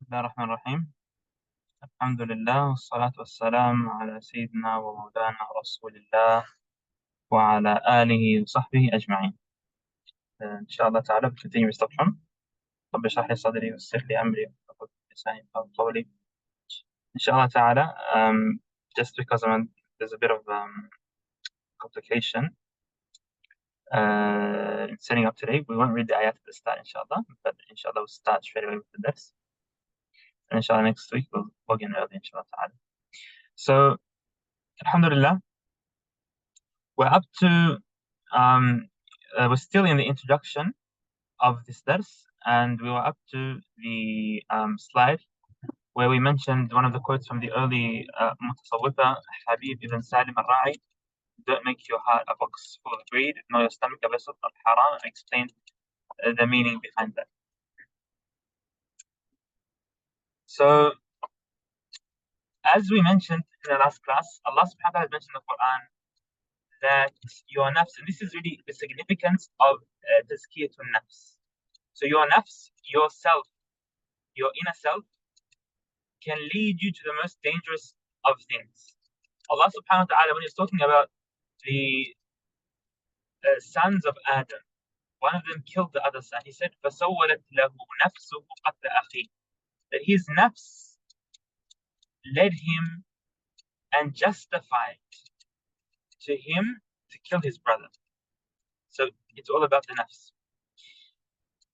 الله الرحمن الرحيم. الحمد لله والصلاة والسلام على سيدنا ومولانا رسول الله وعلى آله وصحبه أجمعين. إن شاء الله تعالى we'll continue instruction. رب اشرح لي صدري ويسر لي أمري واحلل لساني يفقهوا قولي. إن شاء الله تعالى just because there's a bit of complication in setting up today, we won't read the ayat at the start inshallah, but inshallah we'll start straight away with the dars. And inshallah next week we'll log in early inshallah ta'ala. So alhamdulillah, we're up to we're still in the introduction of this dars, and we were up to the slide where we mentioned one of the quotes from the early Mutasawwifa, Habib ibn Salim al-Ra'i: "Don't make your heart a box full of greed, nor your stomach a vessel of haram," and explained the meaning behind that. So, as we mentioned in the last class, Allah subhanahu wa ta'ala has mentioned in the Quran that your nafs, and this is really the significance of Tazkiyah to nafs. So your nafs, yourself, your inner self, can lead you to the most dangerous of things. Allah subhanahu wa ta'ala, when He's talking about the sons of Adam, one of them killed the other son. He said, فَسَوَّلَتْ لَهُ نَفْسُهُ قَتْلَ أَخِيهِ, that his nafs led him and justified to him to kill his brother. So it's all about the nafs.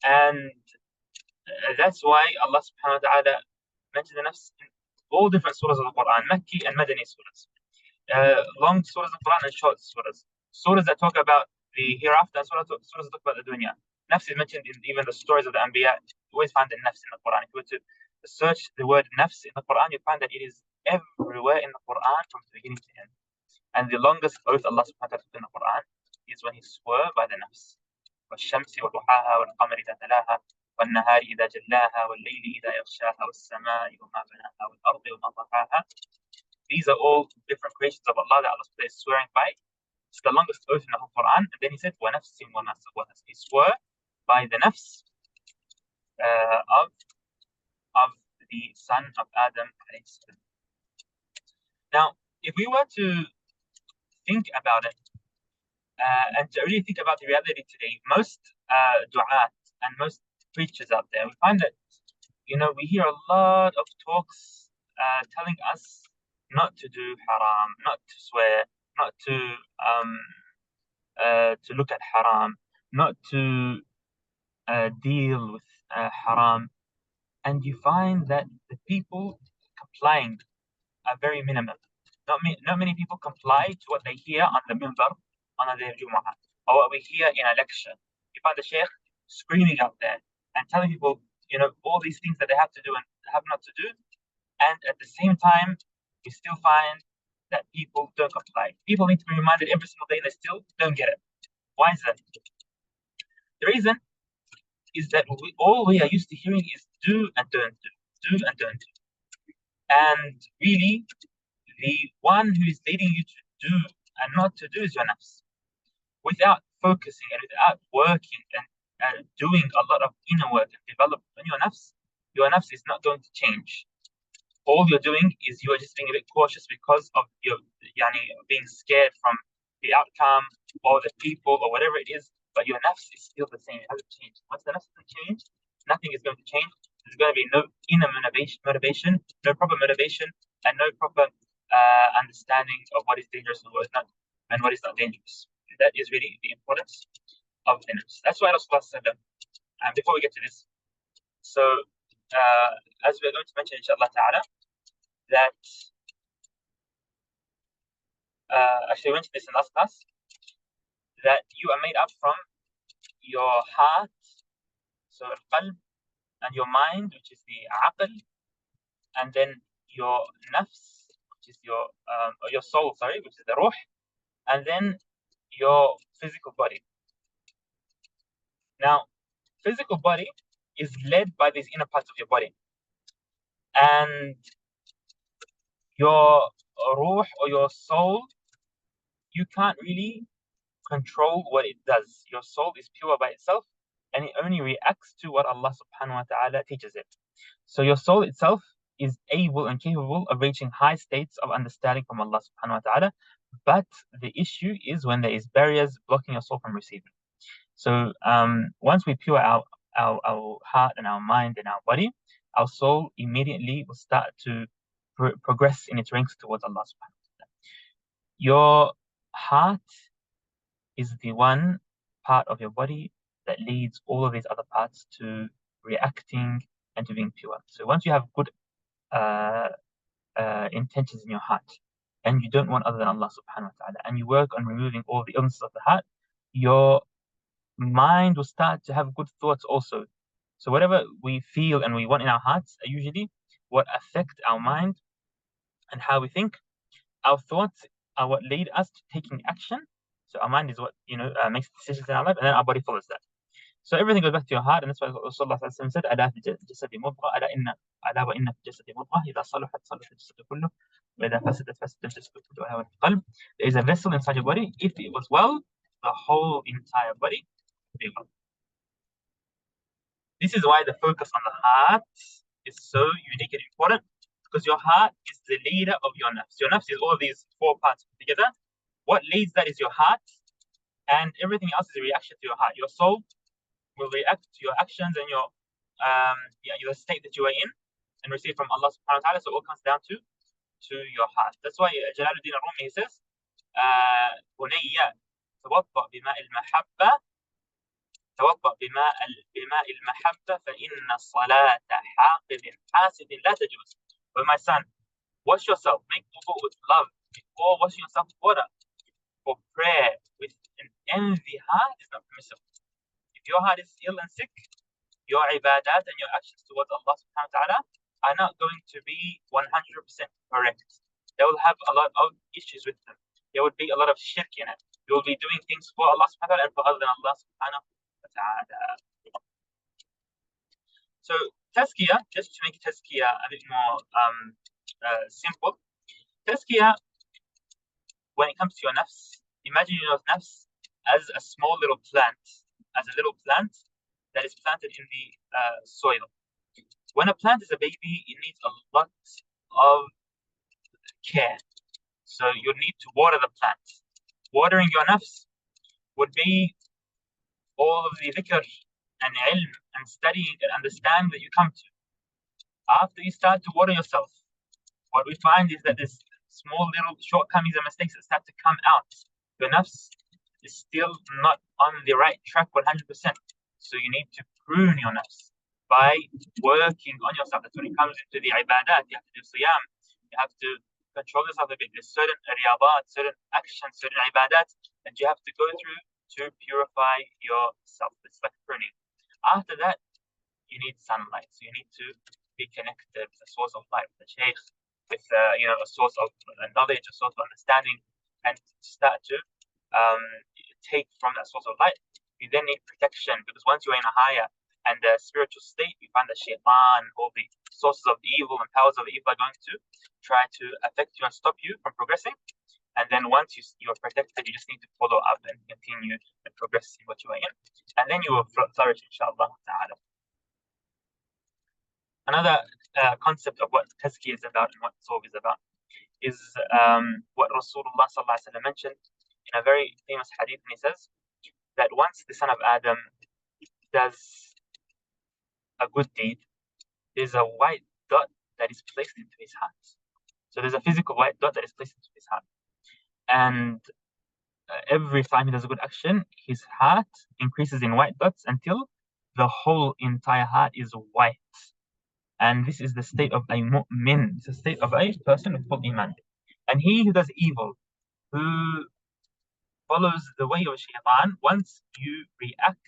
And that's why Allah subhanahu wa ta'ala mentioned the nafs in all different surahs of the Quran, Makki and Madani surahs. Long surahs of the Quran and short surahs. Surahs that talk about the hereafter, and surahs that talk about the dunya. Nafs is mentioned in even the stories of the Anbiya. You always find the nafs in the Quran. If you were to search the word nafs in the Quran, you find that it is everywhere in the Quran from the beginning to end. And the longest oath Allah subhanahu wa ta'ala in the Quran is when He swore by the nafs. وَالشَّمْسِ وَضُحَاهَا وَالْقَمَرِ إِذَا تَلَاهَا وَالنَّهَارِ إِذَا جَلَّاهَا وَاللَّيْلِ إِذَا يَغْشَاهَا وَالسَّمَاءِ وَمَا بَنَاهَا وَالْأَرْضِ وَمَا طَحَاهَا. These are all different creations of Allah that Allah is swearing by. It's the longest oath in the whole Quran. And then He said, وَنَفْسٍ وَمَا سَوَّاهَا. He swore by the nafs of the son of Adam. Now, if we were to think about it, and to really think about the reality today, most du'at and most preachers out there, we find that, we hear a lot of talks telling us not to do haram, not to swear, not to look at haram, not to deal with haram. And you find that the people complying are very minimal. Not many people comply to what they hear on the minbar on a day of Jumu'ah, or what we hear in a lecture. You find the Shaykh screaming out there and telling people, all these things that they have to do and have not to do. And at the same time, we still find that people don't comply. People need to be reminded every single day and they still don't get it. Why is that? The reason is that all we are used to hearing is do and don't do, do and don't do. And really, the one who is leading you to do and not to do is your nafs. Without focusing and without working and doing a lot of inner work and development on your nafs is not going to change. All you're doing is you are just being a bit cautious because of your being scared from the outcome or the people or whatever it is, but your nafs is still the same. It hasn't changed. Once the nafs doesn't change, nothing is going to change. There's going to be no inner motivation, no proper motivation, and no proper understanding of what is dangerous and what is not, and what is not dangerous. That is really the importance of the nafs. That's why Rasulullah said that. And before we get to this, so as we're going to mention, inshallah ta'ala, that actually we mentioned this in last class, that you are made up from your heart, so qalb, and your mind, which is the aql, and then your nafs, which is your soul, which is the ruh, and then your physical body. Now, physical body is led by these inner parts of your body, and your ruh or your soul, you can't really control what it does. Your soul is pure by itself, and it only reacts to what Allah subhanahu wa ta'ala teaches it. So your soul itself is able and capable of reaching high states of understanding from Allah subhanahu wa ta'ala. But the issue is when there is barriers blocking your soul from receiving. So once we pure our heart and our mind and our body, our soul immediately will start to progress in its ranks towards Allah subhanahu wa ta'ala. Your heart is the one part of your body that leads all of these other parts to reacting and to being pure. So once you have good intentions in your heart, and you don't want other than Allah subhanahu wa ta'ala, and you work on removing all the illnesses of the heart, your mind will start to have good thoughts also. So whatever we feel and we want in our hearts are usually what affect our mind and how we think. Our thoughts are what lead us to taking action. So our mind is what makes decisions in our life, and then our body follows that. So everything goes back to your heart, and that's why Rasulullah said, "Ala fi jasadi mudghah, ala wa inna fi jasadi mudghah, idha salahat salaha al-jasadu kulluh, wa idha fasadat fasada al-jasadu kulluh, wa huwa al-qalb." There is a vessel inside your body. If it was well, the whole entire body will be well. This is why the focus on the heart is so unique and important, because your heart is the leader of your nafs. Your nafs is all of these four parts together. What leads that is your heart, and everything else is a reaction to your heart. Your soul will react to your actions and your state that you are in and receive from Allah subhanahu wa ta'ala. So it all comes down to your heart. That's why Jalaluddin al-Rumi says, بني توضأ بماء المحبة توضأ بماء المحبة فإن صلاة حاسد لا تجوز. But my son, wash yourself, make wudu with love before washing yourself with water. For prayer with an envy heart is not permissible. If your heart is ill and sick, your ibadat and your actions towards Allah subhanahu wa ta'ala are not going to be 100% correct. They will have a lot of issues with them. There would be a lot of shirk in it. You will be doing things for Allah subhanahu wa ta'ala and for other than Allah subhanahu wa ta'ala. So Tazkiyah, just to make Tazkiyah a bit more simple, Tazkiyah, when it comes to your nafs, imagine your nafs as a small little plant, that is planted in the soil. When a plant is a baby, it needs a lot of care. So you need to water the plant. Watering your nafs would be all of the dhikr and ilm and studying and understanding that you come to. After you start to water yourself, what we find is that there's small little shortcomings and mistakes that start to come out. Your nafs is still not on the right track 100%. So you need to prune your nafs by working on yourself. That's when it comes into the ibadat. You have to do siyam. You have to control yourself a bit. There's certain riyadat, certain actions, certain ibadat that you have to go through to purify yourself. It's like pruning. After that, you need sunlight. So you need to be connected with a source of light, with the Shaykh, with a source of knowledge, a source of understanding, and start to take from that source of light. You then need protection, because once you're in a higher and a spiritual state, you find that shaitan, all the sources of the evil and powers of the evil are going to try to affect you and stop you from progressing. And then once you're protected, you just need to follow up and continue and progress in what you are in. And then you will flourish, inshallah ta'ala. Another concept of what Tazkiyah is about and what Sawb is about is what Rasulullah sallallahu alaihi wasallam mentioned in a very famous hadith. And he says that once the son of Adam does a good deed, there's a white dot that is placed into his heart. So there's a physical white dot that is placed into his heart. And every time he does a good action, his heart increases in white dots until the whole entire heart is white. And this is the state of a mu'min. It's a state of a person with full iman. And he who does evil, who follows the way of shaitan, once you react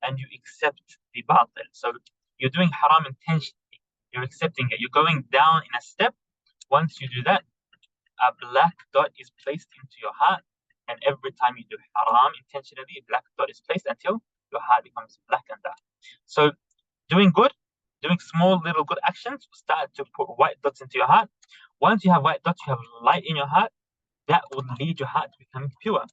and you accept the batil. So you're doing haram intentionally. You're accepting it. You're going down in a step. Once you do that, a black dot is placed into your heart. And every time you do haram intentionally, a black dot is placed until your heart becomes black and dark. So doing good, doing small little good actions, start to put white dots into your heart. Once you have white dots, you have light in your heart. That will lead your heart to become pure.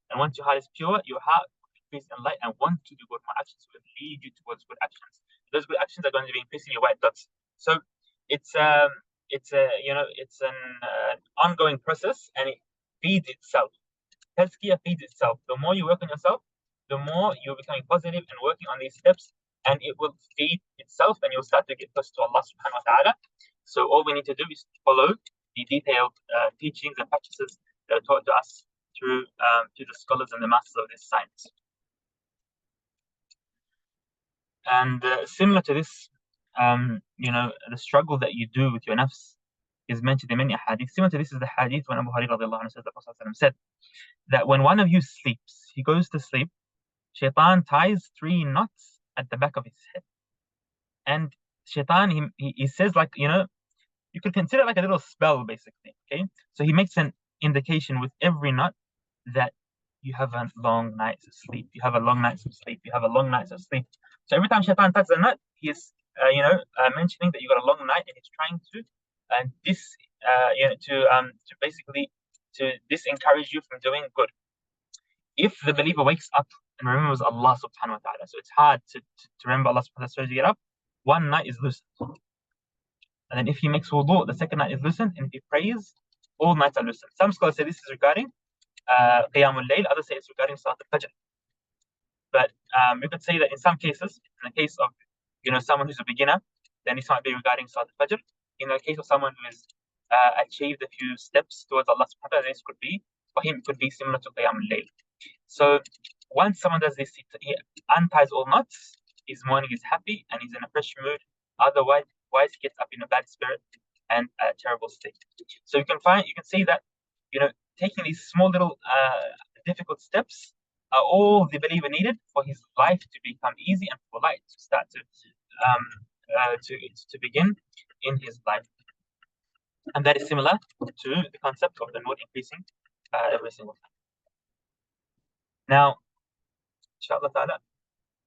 And once your heart is pure, your heart will increase in light and want to do good actions will lead you towards good actions. those good actions are going to be increasing your white dots. So it's a it's an ongoing process, and it feeds itself. Tazkiyah feeds itself. The more you work on yourself, the more you're becoming positive and working on these steps, and it will feed itself, and you'll start to get close to Allah subhanahu wa ta'ala. So all we need to do is follow the detailed teachings and practices that are taught to us through to the scholars and the masters of this science. And similar to this, the struggle that you do with your nafs is mentioned in many hadith. Similar to this is the hadith when Abu Hurairah radiallahu anhu says, the Prophet said that when one of you sleeps, he goes to sleep, Shaitan ties 3 knots at the back of his head. And Shaitan, he says, like, you could consider it like a little spell, basically. Okay, so he makes an indication with every knot that you have a long night's sleep. You have a long night's sleep. You have a long night's sleep. So every time Shaitan ties a knot, he is, mentioning that you got a long night, and he's trying to, to basically to disencourage you from doing good. If the believer wakes up and remembers Allah subhanahu wa ta'ala, so it's hard to remember Allah subhanahu wa ta'ala, so to get up, one night is loosened. And then if he makes wudu, the second night is loosened, and if he prays, all nights are loosened. Some scholars say this is regarding Qiyamul Layl, others say it's regarding Salat al-Fajr. But you could say that in some cases, in the case of someone who's a beginner, then this might be regarding Salat al-Fajr. In the case of someone who has achieved a few steps towards Allah subhanahu wa ta'ala, this could be, for him, it could be similar to Qiyamul Layl. So once someone does this, he unties all knots, his morning is happy and he's in a fresh mood. Otherwise, he gets up in a bad spirit and a terrible state. So you can see that taking these small little difficult steps are all the believer needed for his life to become easy and for light to start to begin in his life. And that is similar to the concept of the note increasing every single time. Now, inshallah ta'ala,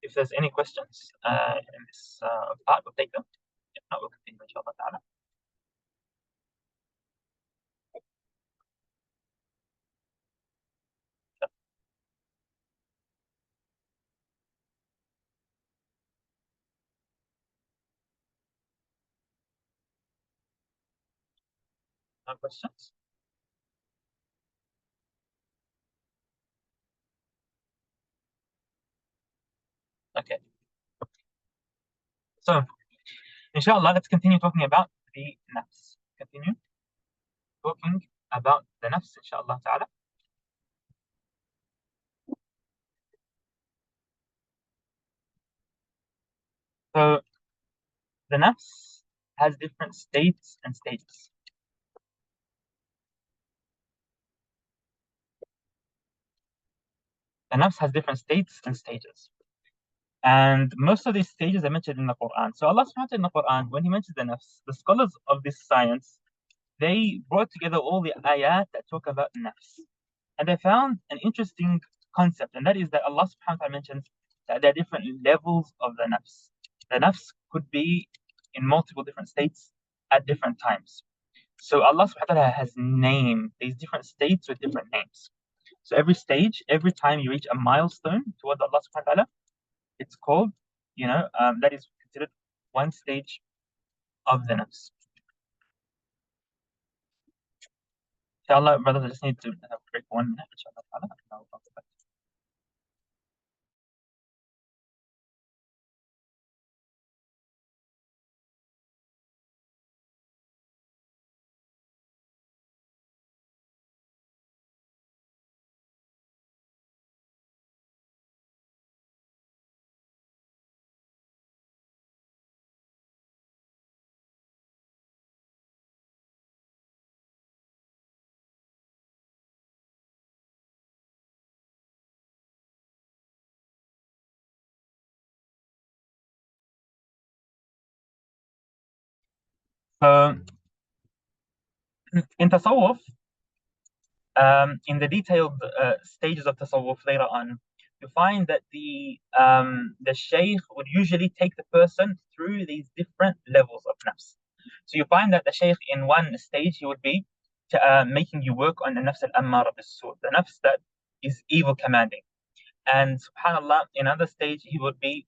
if there's any questions in this part, we'll take them. If not, we'll continue, inshallah ta'ala. No questions? Okay. So, inshallah, let's continue talking about the nafs. Continue talking about the nafs, inshallah ta'ala. So, the nafs has different states and stages. The nafs has different states and stages. And most of these stages are mentioned in the Quran. So Allah subhanahu wa ta'ala in the Quran, when He mentions the nafs, the scholars of this science, they brought together all the ayat that talk about nafs. And they found an interesting concept, and that is that Allah subhanahu wa ta'ala mentions that there are different levels of the nafs. The nafs could be in multiple different states at different times. So Allah subhanahu wa ta'ala has named these different states with different names. So every stage, every time you reach a milestone towards Allah subhanahu wa ta'ala, it's called, that is considered one stage of the nafs. Inshallah, brothers, I just need to have a break for 1 minute, inshallah. So, in Tasawwuf, in the detailed stages of Tasawwuf later on, you find that the Shaykh would usually take the person through these different levels of nafs. So you find that the Shaykh in one stage, he would be making you work on the nafs al-ammara bis-su', the nafs that is evil commanding. And subhanAllah, in another stage, he would be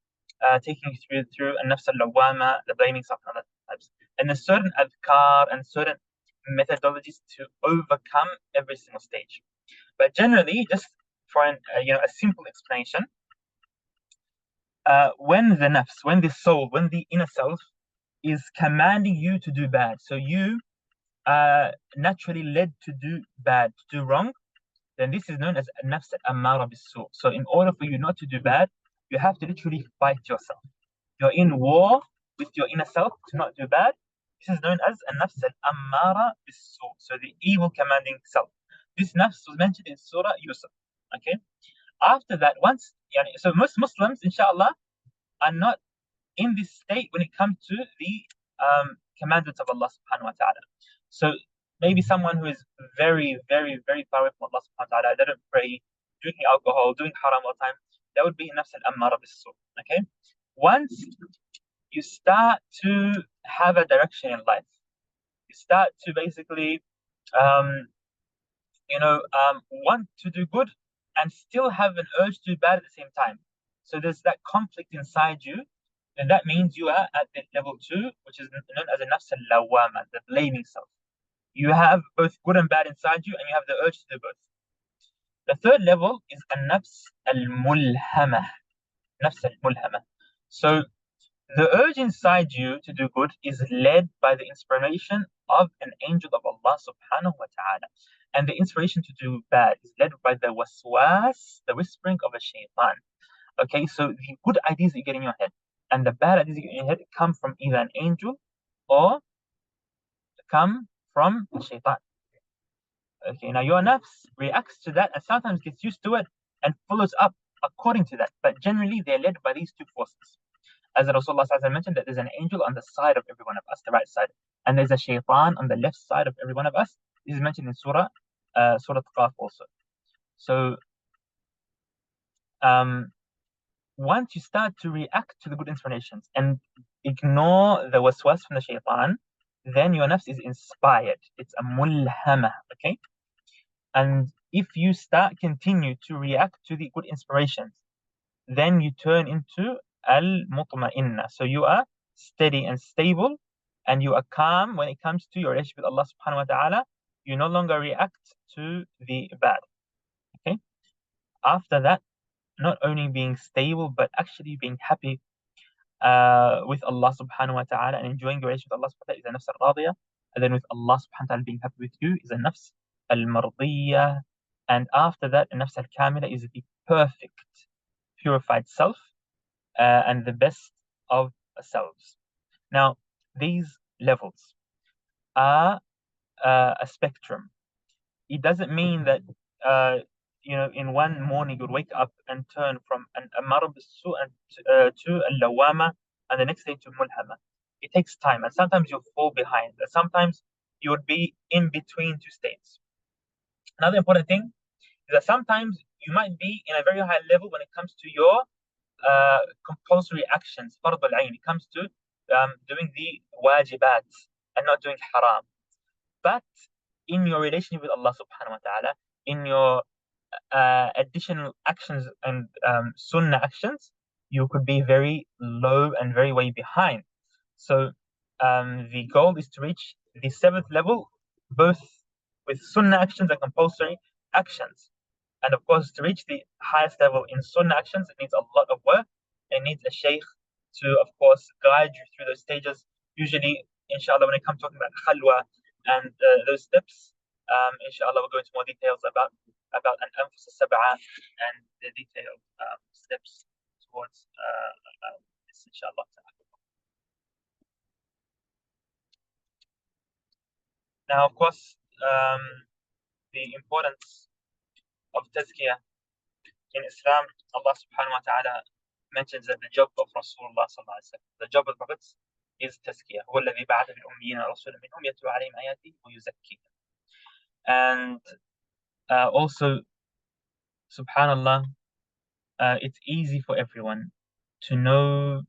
taking you through an-nafs al-lawwama, the blaming self, and other types. And there's certain adhkar and certain methodologies to overcome every single stage. But generally, just for a simple explanation, when the nafs, when the soul, when the inner self is commanding you to do bad, so you are naturally led to do bad, to do wrong, then this is known as nafs al-ammara bis-su. So in order for you not to do bad, you have to literally fight yourself. You're in war with your inner self to not do bad. This is known as nafs al-ammara bis-su. So the evil commanding self. This nafs was mentioned in Surah Yusuf. Okay. After that, so most Muslims, inshallah, are not in this state when it comes to the commandments of Allah subhanahu wa ta'ala. So maybe someone who is very, very, very far away from Allah subhanahu wa ta'ala, they don't pray, drinking alcohol, doing haram all the time, that would be nafs al-ammara bis-su. Okay? Once you start to have a direction in life, you start to basically want to do good and still have an urge to do bad at the same time. So there's that conflict inside you, then that means you are at the level 2, which is known as a nafs al-lawwama, the blaming self. You have both good and bad inside you, and you have the urge to do both. The third level is a nafs al-mulhama. Nafs al-mulhama. So the urge inside you to do good is led by the inspiration of an angel of Allah subhanahu wa ta'ala. And the inspiration to do bad is led by the waswas, the whispering of a shaitan. Okay, so the good ideas that you get in your head and the bad ideas you get in your head come from either an angel or come from a shaitan. Okay, now your nafs reacts to that and sometimes gets used to it and follows up according to that. But generally, they're led by these two forces. As Rasulullah mentioned, that there's an angel on the side of every one of us, the right side, and there's a shaitan on the left side of every one of us. This is mentioned in Surah Qaf also. So, once you start to react to the good inspirations and ignore the waswas from the shaitan, then your nafs is inspired. It's a mulhama, okay? And if you continue to react to the good inspirations, then you turn into al-mutma'inna. So you are steady and stable, and you are calm when it comes to your relationship with Allah subhanahu wa ta'ala. You no longer react to the bad. Okay? After that, not only being stable, but actually being happy with Allah subhanahu wa ta'ala and enjoying your relationship with Allah subhanahu wa ta'ala is a nafs al-radiyah. And then with Allah subhanahu wa ta'ala being happy with you is a nafs al-mardiyah. And after that, a nafs al-kamila is the perfect, purified self and the best of selves. Now, these levels are a spectrum. It doesn't mean that in one morning you'll wake up and turn from an amara bis-su to al-lawama, and the next day to mulhama. It takes time, and sometimes you'll fall behind. And sometimes you would be in between two states. Another important thing is that sometimes you might be in a very high level when it comes to your compulsory actions, fard al-ayn. It comes to doing the wajibat and not doing haram. But in your relationship with Allah subhanahu wa ta'ala, in your additional actions and sunnah actions, you could be very low and very way behind. So the goal is to reach the 7th level, both with sunnah actions and compulsory actions. And of course, to reach the highest level in sunnah actions, it needs a lot of work. It needs a shaykh to, of course, guide you through those stages. Usually, inshallah, when it comes talking about khalwa and those steps, inshallah, we'll go into more details about an anfus al-sab'a and the detailed steps towards this, inshallah. Now, of course, the importance of tazkiyah in Islam, Allah subhanahu wa ta'ala mentions that the job of Rasulullah sallallahu alaihi wasallam, the job of the prophets is tazkiyah. هو الذي بعث في الأميين رسولا منهم يتلو عليهم آياته ويزكيهم. And also, subhanallah, it's easy for everyone to know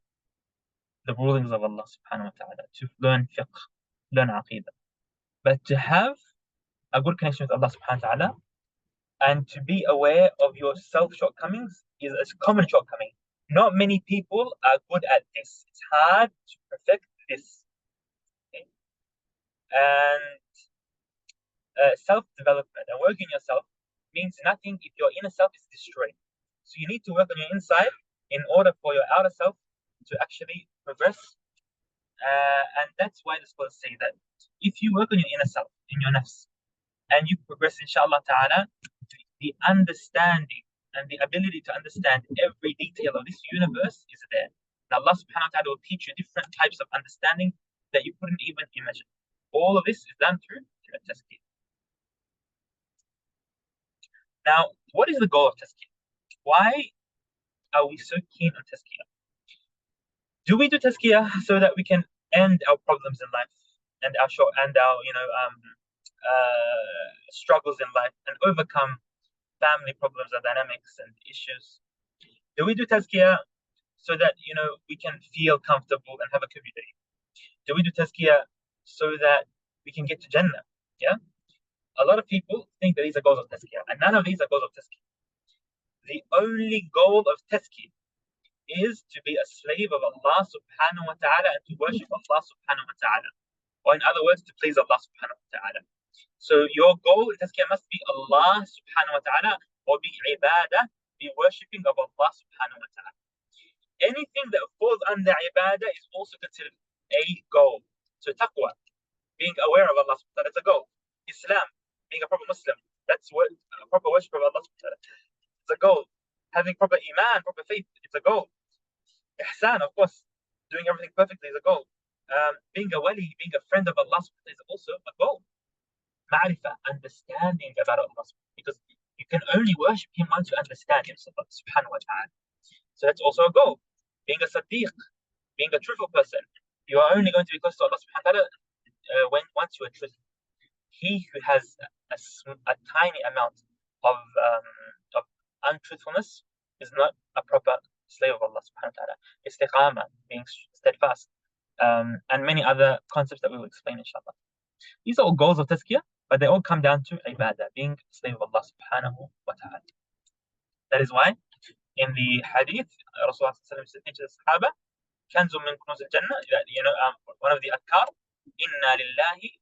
the rulings of Allah subhanahu wa ta'ala, to learn fiqh, learn aqidah. But to have a good connection with Allah subhanahu wa ta'ala and to be aware of your self shortcomings is a common shortcoming. Not many people are good at this. It's hard to perfect this. Okay? And self-development and working yourself means nothing if your inner self is destroyed. So you need to work on your inside in order for your outer self to actually progress. And that's why the scholars say that if you work on your inner self, in your nafs, and you progress, inshallah ta'ala, the understanding and the ability to understand every detail of this universe is there. And Allah subhanahu wa ta'ala will teach you different types of understanding that you couldn't even imagine. All of this is done through Tazkiyah. Now, what is the goal of Tazkiyah? Why are we so keen on Tazkiyah? Do we do Tazkiyah so that we can end our problems in life and our struggles in life and overcome family problems and dynamics and issues? Do we do Tazkiyah so that we can feel comfortable and have a community? Do we do Tazkiyah so that we can get to Jannah? Yeah. A lot of people think that these are goals of Tazkiyah, and none of these are goals of Tazkiyah. The only goal of Tazkiyah is to be a slave of Allah subhanahu wa ta'ala and to worship Allah subhanahu wa ta'ala. Or in other words, to please Allah subhanahu wa ta'ala. So your goal in Tazkiyah must be Allah subhanahu wa ta'ala, or be ibadah, be worshipping of Allah subhanahu wa ta'ala. Anything that falls under ibadah is also considered a goal. So taqwa, being aware of Allah subhanahu wa ta'ala, that's a goal. Islam, being a proper Muslim, that's what a proper worship of Allah subhanahu wa ta'ala. It's a goal. Having proper iman, proper faith, it's a goal. Ihsan, of course, doing everything perfectly is a goal. Being a wali, being a friend of Allah subhanahu wa ta'ala is also a goal. Ma'rifah, understanding about Allah, because you can only worship Him once you understand Him subhanahu wa ta'ala. So that's also a goal. Being a Siddiq, being a truthful person, you are only going to be close to Allah subhanahu wa ta'ala once you are truthful. He who has a tiny amount of untruthfulness is not a proper slave of Allah subhanahu wa ta'ala. Istiqamah, being steadfast, and many other concepts that we will explain inshallah. These are all goals of Tazkiyah, but they all come down to ibadah, being a slave of Allah subhanahu wa ta'ala. That is why in the hadith, Rasulullah said to the Sahaba, كنز من كنوز الجنة, one of the adhkar, inna lillahi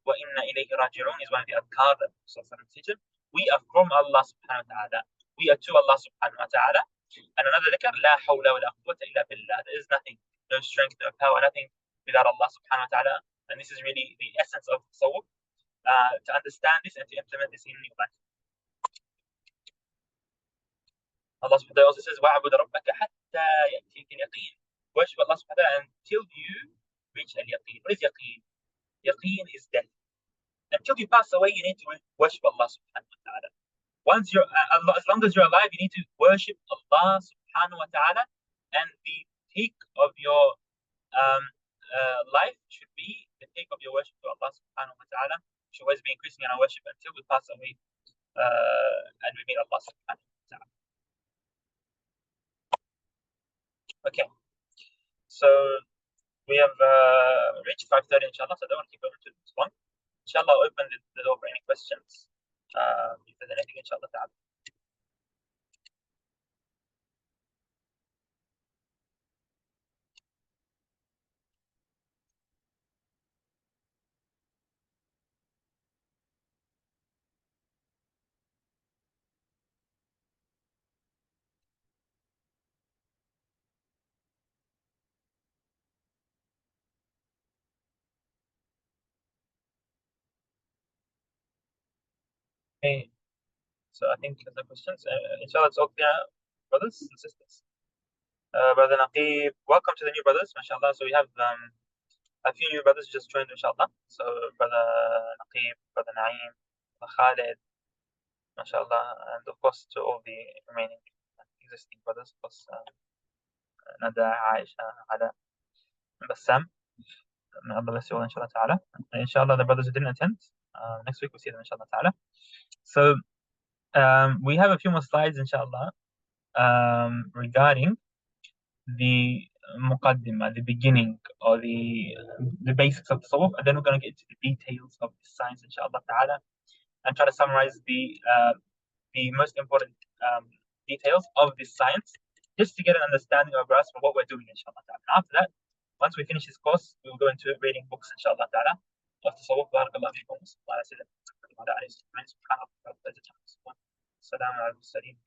wa inna ilayhi raji'un, is one of the adhkar that Rasulullah teaches. We are from Allah subhanahu wa ta'ala. We are to Allah subhanahu wa ta'ala. And another dhikr, la hawla wa la quwwata illa billah. There is nothing, no strength, no power, nothing without Allah subhanahu wa ta'ala. And this is really the essence of tasawwuf, to understand this and to implement this in your life. Allah subhanahu wa ta'ala also says, وَعْبُدْ رَبَّكَ حَتَّى يَأْتِيكَ الْيَقِينُ. Worship Allah subhanahu wa ta'ala until you reach al-yaqeen. What is yaqeen? Yaqeen is death. Until you pass away, you need to worship Allah subhanahu wa ta'ala. Once you're as long as you're alive, you need to worship Allah subhanahu wa ta'ala, and the peak of your life should be the peak of your worship to Allah subhanahu wa ta'ala. We should always be increasing in our worship until we pass away and we meet Allah subhanahu wa ta'ala. Okay, so we have reached 5:30 inshallah, so I don't want to keep over to this one. Inshallah, I'll open the door for any questions. If there's anything, inshallah ta'ala. Okay, so I think there's no questions. Inshallah, it's all clear, brothers and sisters. Brother Naqib, welcome to the new brothers, mashallah. So we have a few new brothers just joined, inshallah. So Brother Naqib, Brother Naeem, Brother Khalid, mashallah, and of course to all the remaining existing brothers, of course, Nada, Aisha, Ada, and Bassam. May Allah bless you all, inshallah ta'ala. Inshallah, the brothers who didn't attend, next week we'll see them, inshallah ta'ala. So we have a few more slides, inshallah, regarding the muqaddimah, the beginning, or the basics of tasawwuf, and then we're going to get into the details of the science, inshallah ta'ala, and try to summarize the most important details of this science just to get an understanding or grasp of what we're doing, inshallah ta'ala. After that, once we finish this course, we will go into reading books, inshallah ta'ala. التصوف بارك الله فيكم وصلى الله على سيدنا محمد وعلى اله وصحبه سبحان ربك رب العزة عما يصفون السلام على المرسلين